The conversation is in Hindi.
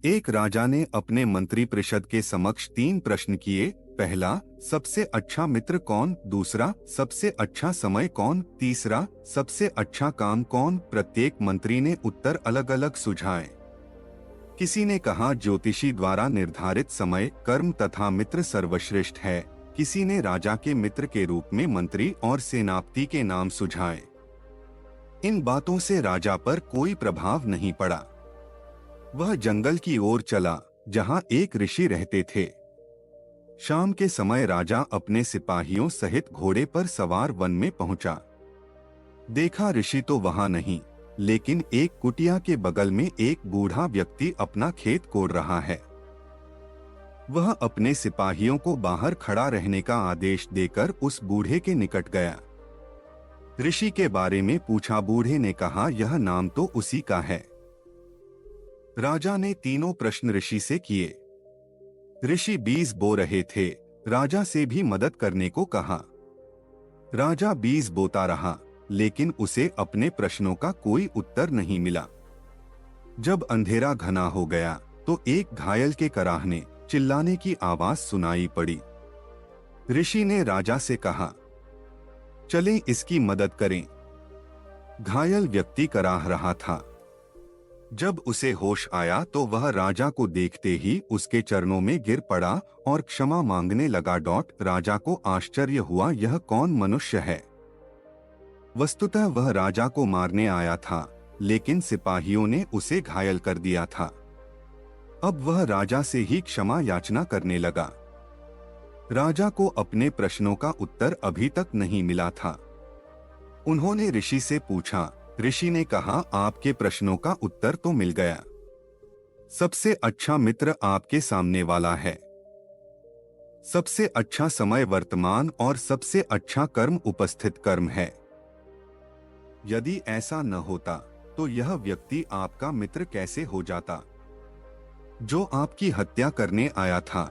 एक राजा ने अपने मंत्रिपरिषद के समक्ष 3 प्रश्न किए। पहला, सबसे अच्छा मित्र कौन? दूसरा, सबसे अच्छा समय कौन? तीसरा, सबसे अच्छा काम कौन? प्रत्येक मंत्री ने उत्तर अलग अलग सुझाए। किसी ने कहा ज्योतिषी द्वारा निर्धारित समय, कर्म तथा मित्र सर्वश्रेष्ठ है। किसी ने राजा के मित्र के रूप में मंत्री और सेनापति के नाम सुझाए। इन बातों से राजा पर कोई प्रभाव नहीं पड़ा। वह जंगल की ओर चला, जहां एक ऋषि रहते थे। शाम के समय राजा अपने सिपाहियों सहित घोड़े पर सवार वन में पहुंचा। देखा ऋषि तो वहां नहीं, लेकिन एक कुटिया के बगल में एक बूढ़ा व्यक्ति अपना खेत कोड़ रहा है। वह अपने सिपाहियों को बाहर खड़ा रहने का आदेश देकर उस बूढ़े के निकट गया। ऋषि के बारे में पूछा। बूढ़े ने कहा, यह नाम तो उसी का है। राजा ने तीनों प्रश्न ऋषि से किए। ऋषि बीज बो रहे थे। राजा से भी मदद करने को कहा। राजा बीज बोता रहा, लेकिन उसे अपने प्रश्नों का कोई उत्तर नहीं मिला। जब अंधेरा घना हो गया तो एक घायल के कराहने, चिल्लाने की आवाज सुनाई पड़ी। ऋषि ने राजा से कहा, चलें इसकी मदद करें। घायल व्यक्ति कराह रहा था। जब उसे होश आया तो वह राजा को देखते ही उसके चरणों में गिर पड़ा और क्षमा मांगने लगा। राजा को आश्चर्य हुआ, यह कौन मनुष्य है? वस्तुतः वह राजा को मारने आया था, लेकिन सिपाहियों ने उसे घायल कर दिया था। अब वह राजा से ही क्षमा याचना करने लगा। राजा को अपने प्रश्नों का उत्तर अभी तक नहीं मिला था। उन्होंने ऋषि से पूछा। ऋषि ने कहा, आपके प्रश्नों का उत्तर तो मिल गया। सबसे अच्छा मित्र आपके सामने वाला है। सबसे अच्छा समय वर्तमान और सबसे अच्छा कर्म उपस्थित कर्म है। यदि ऐसा न होता तो यह व्यक्ति आपका मित्र कैसे हो जाता? जो आपकी हत्या करने आया था